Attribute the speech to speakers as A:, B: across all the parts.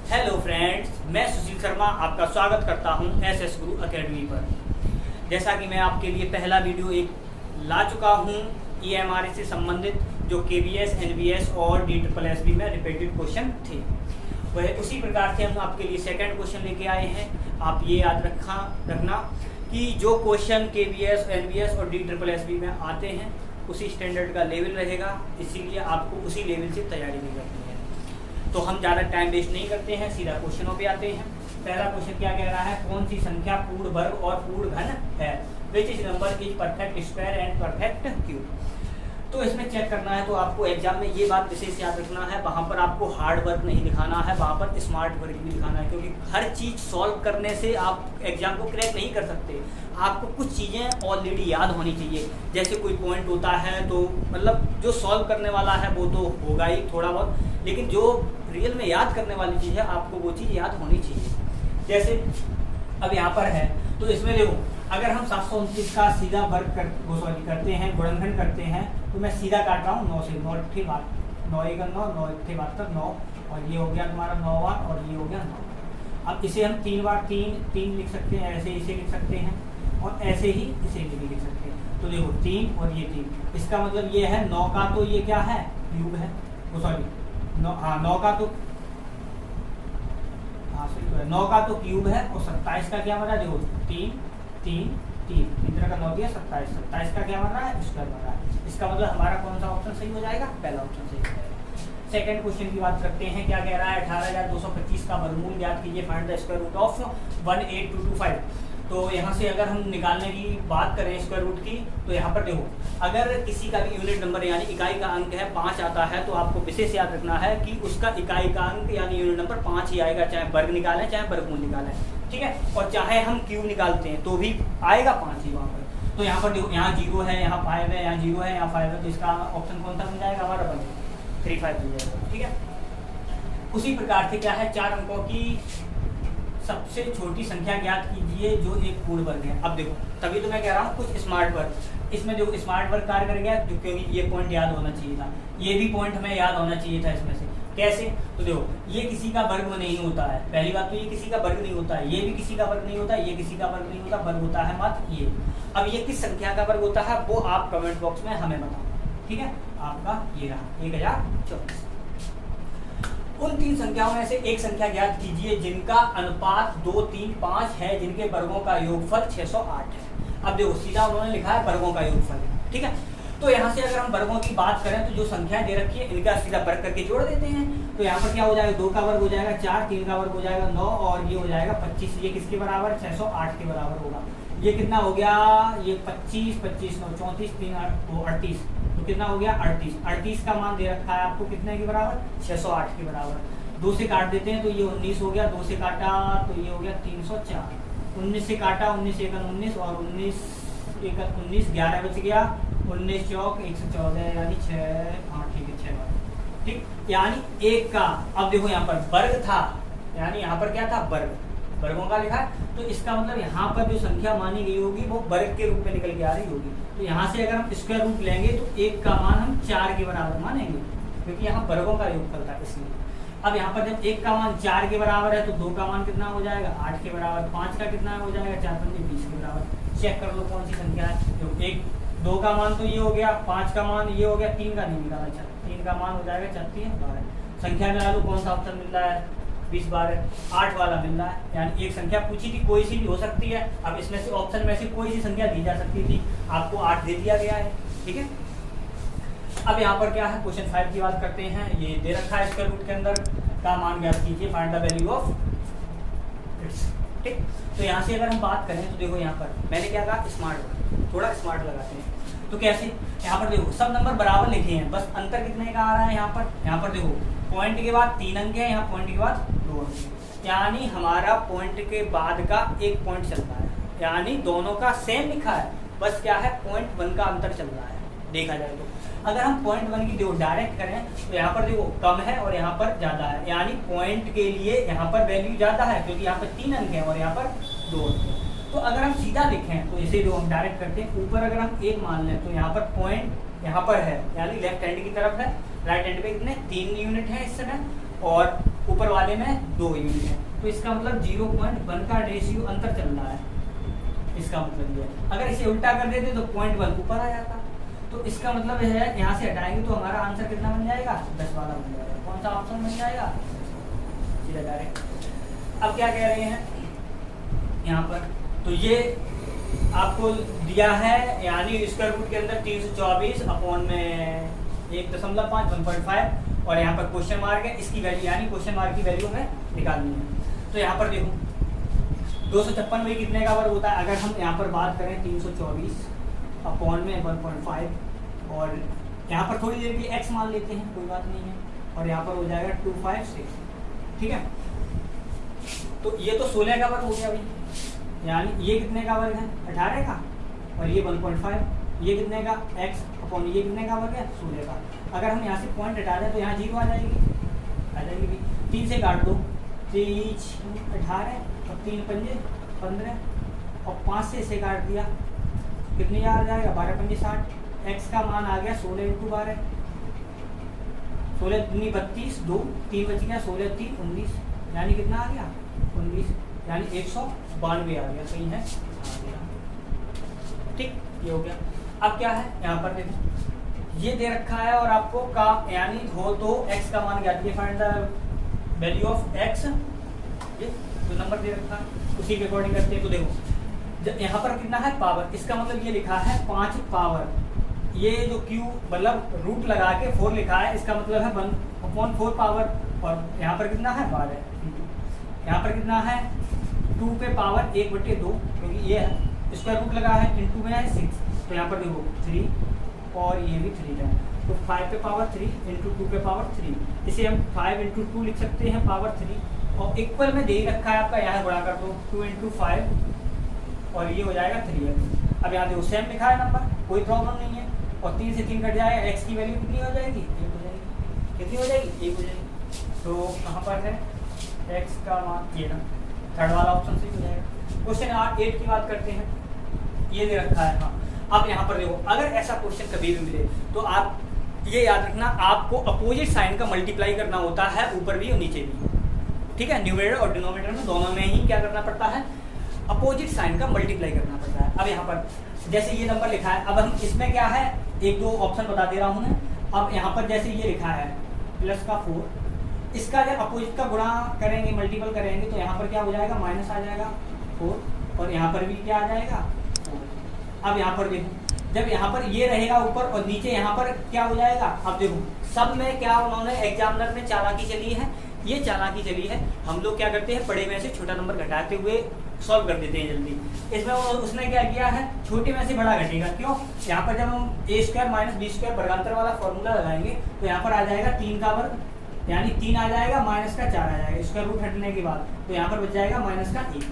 A: Hello friends, मैं सुशील शर्मा आपका स्वागत करता हूं एसएस गुरु एकेडमी पर। जैसा कि मैं आपके लिए पहला वीडियो एक ला चुका हूं ईएमआरए से संबंधित, जो केबीएस, एनबीएस और DSSB में रिपीटेड क्वेश्चन थे, वह उसी प्रकार से हम आपके लिए सेकंड क्वेश्चन लेके आए हैं। आप ये याद रखना कि जो क्वेश्चन केबीएस, एनबीएस और DSSB में आते हैं उसी स्टैंडर्ड का लेवल रहेगा, इसीलिए आपको उसी लेवल से तैयारी भी करनी है। तो हम ज़्यादा टाइम वेस्ट नहीं करते हैं, सीधा क्वेश्चनों पे आते हैं। पहला क्वेश्चन क्या कह रहा है, कौन सी संख्या पूर्ण वर्ग और पूर्ण घन है? Which is number is perfect square and perfect cube? तो इसमें चेक करना है तो आपको एग्जाम में ये बात विशेष याद रखना है, वहाँ पर आपको हार्ड वर्क नहीं दिखाना है, वहाँ पर स्मार्ट वर्क भी दिखाना है, क्योंकि हर चीज़ सॉल्व करने से आप एग्जाम को क्रैक नहीं कर सकते। आपको कुछ चीज़ें ऑलरेडी याद होनी चाहिए। जैसे कोई पॉइंट होता है तो मतलब जो सॉल्व करने वाला है वो तो होगा ही थोड़ा बहुत, लेकिन जो रियल में याद करने वाली चीज़ है आपको वो चीज़ याद होनी चाहिए। जैसे अब यहाँ पर है तो इसमें देखो, अगर हम 729 का सीधा वर्ग करते हैं, गुणनखंड करते हैं, तो मैं सीधा काट रहा हूँ 9 से। 9 ठी बात 9 1 9 9 ठी बात 9, और ये हो गया तुम्हारा 9 बार, और ये हो गया 9। अब इसे हम 3 बार 3 लिख सकते हैं, ऐसे इसे लिख सकते हैं, और ऐसे ही इसे भी लिख सकते हैं। तो देखो 3 और ये 3, इसका मतलब ये है 9 का तो ये क्या है, क्यूब है। सॉरी 9 का तो 9 का तो क्यूब है, और 27 का क्या बन रहा है, देखो 3 3 3 3 का 9 दिया 27, 27 का क्या बन रहा है, स्क्वायर बन रहा है। इसका मतलब हमारा कौन सा ऑप्शन सही हो जाएगा, पहला ऑप्शन सही हो जाएगा। सेकंड क्वेश्चन की बात करते हैं, क्या कह रहा है, 18,225 का वर्गमूल ज्ञात कीजिए, find the square root of 18225। तो यहाँ से अगर हम निकालने की बात करें स्क्वायर रूट की, तो यहाँ पर देखो, अगर किसी का भी यूनिट नंबर यानी इकाई का अंक है 5 आता है, तो आपको विशेष याद रखना है कि उसका इकाई का अंक यानी यूनिट नंबर 5 ही आएगा, चाहे वर्ग निकालें चाहे वर्गमूल निकालें, ठीक है। और चाहे हम क्यूब निकालते हैं तो भी आएगा 5 ही वहाँ पर। तो यहाँ पर देखो, यहाँ 0 है, यहाँ 5 है, यहाँ 0 है, यहाँ 5 है, तो इसका ऑप्शन कौन सा मिल जाएगा, हमारा 35 मिल जाएगा, ठीक है। उसी प्रकार से क्या है, 4 अंकों की सबसे छोटी संख्या ज्ञात कीजिए जो एक पूर्ण वर्ग है। अब देखो, तभी तो मैं कह रहा हूँ कुछ स्मार्ट वर्क। इसमें देखो स्मार्ट वर्क कार्य कर गया, क्योंकि ये पॉइंट याद होना चाहिए था, ये भी पॉइंट हमें याद होना चाहिए था इसमें से। कैसे, तो देखो ये किसी का वर्ग नहीं होता है, पहली बात तो ये किसी का वर्ग नहीं होता है, ये भी किसी का वर्ग नहीं होता, ये किसी का वर्ग नहीं होता, वर्ग होता है मात्र ये। अब ये किस संख्या का वर्ग होता है वो आप कमेंट बॉक्स में हमें बताओ, ठीक है। आपका ये रहा 1024। उन 3 संख्याओं में से एक संख्या ज्ञात कीजिए जिनका अनुपात 2 3 5 है, जिनके वर्गों का योगफल 608 है। अब देखो सीधा उन्होंने लिखा है वर्गों का योगफल, ठीक है। तो यहाँ से अगर हम वर्गों की बात करें तो जो संख्या दे रखी है इनका सीधा वर्ग करके जोड़ देते हैं। तो यहाँ पर क्या हो जाएगा, 2 का वर्ग हो जाएगा 4, 3 का वर्ग हो जाएगा 9, और ये हो जाएगा 25। ये किसके बराबर, 608 के बराबर होगा। ये कितना हो गया, ये 25 25 9 34 3 38, तो कितना हो गया 38। 38 का मान दे रखा है आपको कितने के बराबर, 608 के बराबर। 2 से काट देते हैं तो ये 19 हो गया, 2 से काटा तो ये हो गया 304। 19 से काटा, 19 1 19, और 19 1 19, 11 बच गया, 19 चौक 114, यानी 6, हाँ ठीक है 6 बार, ठीक। यानी 1 का, अब देखो यहाँ पर वर्ग था, यानी यहाँ पर क्या था, वर्ग, वर्गों का लिखा है, तो इसका मतलब यहाँ पर जो संख्या मानी गई होगी वो वर्ग के रूप में निकल के आ रही होगी। तो यहाँ से अगर हम स्क्वायर रूट लेंगे तो 1 का मान हम 4 के बराबर मानेंगे, क्योंकि यहाँ वर्गों का योगफल था इसलिए। अब यहाँ पर जब 1 का मान 4 के बराबर है तो 2 का मान कितना हो जाएगा, 8 के बराबर। 5 का कितना हो जाएगा, 4 5 20 के बराबर। चेक कर लो कौन सी संख्या है। तो 2 का मान तो ये हो गया, 5 का मान ये हो गया, 3 का नहीं निकाला, 3 का मान हो जाएगा 36 12। संख्या मिला लो, कौन सा ऑप्शन मिल रहा है, 20 12 8 वाला मिल रहा है। यानी एक संख्या पूछी थी, कोई सी भी हो सकती है। अब इसमें से ऑप्शन में से कोई सी संख्या दी जा सकती थी, आपको 8 दे दिया गया है, ठीक है। अब यहाँ पर क्या है, क्वेश्चन 5 की बात करते हैं। ये दे रखा है स्क्वायर रूट के अंदर का मान ज्ञात कीजिए, find the value of its, ठीक। तो यहाँ से अगर हम बात करें तो देखो यहाँ पर मैंने क्या कहा, स्मार्ट, थोड़ा स्मार्ट लगाते हैं। तो कैसे, यहाँ पर देखो सब नंबर बराबर लिखे हैं, बस अंतर कितने का आ रहा है यहाँ पर देखो पॉइंट के बाद 3 अंक है, यहाँ पॉइंट के बाद 2 अंक, यानी हमारा पॉइंट के बाद का 1 पॉइंट चल रहा है, यानी दोनों का सेम लिखा है, बस क्या है 0.1 का अंतर चल रहा है देखा जाए तो। अगर हम 0.1 की देखो डायरेक्ट करें तो यहाँ पर देखो कम है और यहाँ पर ज़्यादा है, यानी पॉइंट के लिए यहाँ पर वैल्यू ज़्यादा है, क्योंकि यहाँ पर 3 अंक है और यहाँ पर 2 अंक है। तो अगर हम सीधा लिखें तो इसे जो हम डायरेक्ट करते हैं, ऊपर अगर हम 1 मान लें तो यहाँ पर पॉइंट यहाँ पर है, यानी लेफ्ट हैंड की तरफ है, राइट हैंड पे कितने 3 यूनिट है इस समय, और ऊपर वाले में 2 यूनिट है, तो इसका मतलब 0.1 का रेशियो अंतर चल रहा है, इसका मतलब ये। अगर इसे उल्टा कर देते तो 0.1 ऊपर आ जाता, तो इसका मतलब है यहाँ से हटाएंगे तो हमारा आंसर कितना बन जाएगा, 10 वाला बन जाएगा। कौन सा ऑप्शन बन जाएगा, सीधा डायरेक्ट। अब क्या कह रहे हैं यहाँ पर, तो ये आपको दिया है, यानी स्क्वायर रूट के अंदर 324 अपॉन में 1.5 1.5 और यहाँ पर क्वेश्चन मार्क है, इसकी वैल्यू यानी क्वेश्चन मार्क की वैल्यू हमें निकालनी है। तो यहाँ पर देखो 256 में कितने का वर्ग होता है, अगर हम यहाँ पर बात करें 324 अपॉन में 1.5 और यहाँ पर थोड़ी देर की x मान लेते हैं, कोई बात नहीं है, और यहाँ पर हो जाएगा 256, ठीक है। तो ये तो 16 का वर्ग हो गया भाई, यानी ये कितने का वर्ग है, 18 का, और ये 1.5, ये कितने का x अपॉन ये कितने का वर्ग है, 16 का। अगर हम यहाँ से पॉइंट हटा दें तो यहाँ 0 आ जाएगी भी। 3 से काट दो, 3 18 और 3 पंजे 15 और 5 से इसे काट दिया, कितनी आ जाएगा, 12 पंजे 60। x का मान आ गया 16 × 12, 16 दूनी 32, 2 3 बच गया, 16 3 19, यानी कितना आ गया 19, यानी 192 आ गया, सही है, ठीक, ये हो गया। अब क्या है यहाँ पर देखो, ये दे रखा है और आपको का यानी हो तो x का मान ज्ञात, find the value of x, ये जो नंबर दे रखा है उसी के अकॉर्डिंग करते हैं। तो देखो यहाँ पर कितना है, पावर, इसका मतलब ये लिखा है 5 पावर, ये जो q मतलब रूट लगा के 4 लिखा है, इसका मतलब है 1/4 पावर, और यहाँ पर कितना है 12, यहाँ पर कितना है 2 पे पावर 1/2, क्योंकि ये है स्क्वायर रूट लगा है, इनटू में है 6, तो यहाँ पर देखो 3 और ये भी 3 है, तो 5 पे पावर 3 इंटू 2 पे पावर 3, इसे हम 5 इंटू 2 लिख सकते हैं पावर 3, और इक्वल में दे ही रखा है आपका, यहाँ गुणा कर दो 2 इंटू 5 और ये हो जाएगा 3x। अब यहाँ देखो सेम लिखा है नंबर, कोई प्रॉब्लम नहीं है, और 3 से 3 कट जाएगा, x की वैल्यू कितनी हो जाएगी, 1 हो जाएगी, कितनी हो जाएगी 1 हो जाएगी। तो कहाँ पर है x का मान, ये ना थर्ड वाला ऑप्शन सही हो जाएगा। क्वेश्चन 8 की बात करते हैं, ये दे रखा है। हाँ, अब यहाँ पर देखो, अगर ऐसा क्वेश्चन कभी भी मिले तो आप ये याद रखना, आपको अपोजिट साइन का मल्टीप्लाई करना होता है, ऊपर भी और नीचे भी, ठीक है। न्यूमरेटर और डिनोमिनेटर में दोनों में ही क्या करना पड़ता है, अपोजिट साइन का मल्टीप्लाई करना पड़ता है। अब यहाँ पर जैसे ये नंबर लिखा है, अब हम इसमें क्या है, एक दो ऑप्शन बता दे रहा हूँ मैं। अब यहाँ पर जैसे ये लिखा है प्लस का 4, इसका जब अपोजिट का गुणा करेंगे, मल्टीपल करेंगे, तो यहाँ पर क्या हो जाएगा, माइनस आ जाएगा 4, और यहाँ पर भी क्या आ जाएगा 4। अब यहाँ पर देखो, जब यहाँ पर ये रहेगा ऊपर और नीचे यहाँ पर क्या हो जाएगा, अब देखो सब में क्या उन्होंने एग्जामिनर ने चालाकी चली है, ये चालाकी चली है, हम लोग क्या करते हैं, बड़े में से छोटा नंबर घटाते हुए सॉल्व कर देते हैं जल्दी। इसमें उसने क्या किया है, छोटे में से बड़ा घटेगा, क्यों, यहाँ पर जब हम a² माइनस b² वर्गांतर वाला फॉर्मूला लगाएंगे तो यहाँ पर आ जाएगा 3 का वर्ग, यानी 3 आ जाएगा, माइनस का 4 आ जाएगा, स्क्वायर रूट हटने के बाद, तो यहाँ पर बच जाएगा माइनस का 1,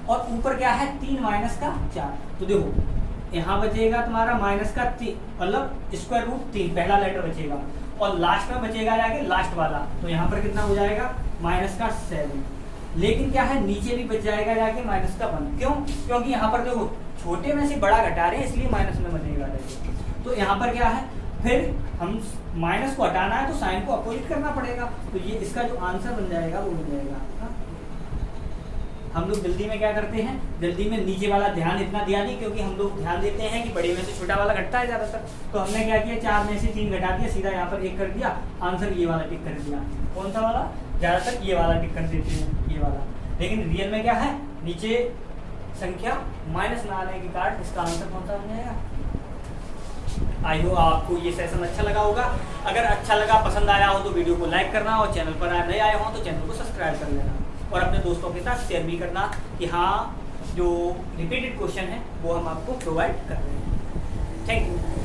A: और ऊपर क्या है 3 माइनस का 4, तो देखो यहाँ बचेगा तुम्हारा माइनस का 3, मतलब स्क्वायर रूट 3 पहला लेटर बचेगा, और लास्ट में बचेगा जाके लास्ट वाला, तो यहाँ पर कितना हो जाएगा माइनस का 7। लेकिन क्या है, नीचे भी बच जाएगा जाके माइनस का 1, क्यों, क्योंकि यहाँ पर देखो छोटे में से बड़ा घटा रहे हैं, इसलिए माइनस में बनेगा जाके। तो यहाँ पर क्या है, फिर हम माइनस को हटाना है तो साइन को अपोजिट करना पड़ेगा, तो ये इसका जो आंसर बन जाएगा वो बन जाएगा आपका। हम लोग जल्दी में क्या करते हैं, जल्दी में नीचे वाला ध्यान इतना दिया नहीं, क्योंकि हम लोग ध्यान देते हैं कि बड़े में से छोटा वाला घटता है ज्यादातर, तो हमने क्या किया, 4 में से 3 घटा दिया, सीधा यहाँ पर 1 कर दिया, आंसर ये वाला टिक कर दिया। कौन सा वाला, ज्यादातर ये वाला टिक कर देते हैं, ये वाला। लेकिन रियल में क्या है, नीचे संख्या माइनस ना आने के कारण इसका आंसर कौन सा बन जाएगा। आई होप आपको ये सेशन अच्छा लगा होगा, अगर अच्छा लगा, पसंद आया हो तो वीडियो को लाइक करना, और चैनल पर नए आए हो तो चैनल को सब्सक्राइब कर लेना, और अपने दोस्तों के साथ शेयर भी करना कि हाँ जो रिपीटेड क्वेश्चन है वो हम आपको प्रोवाइड कर रहे हैं। Thank you.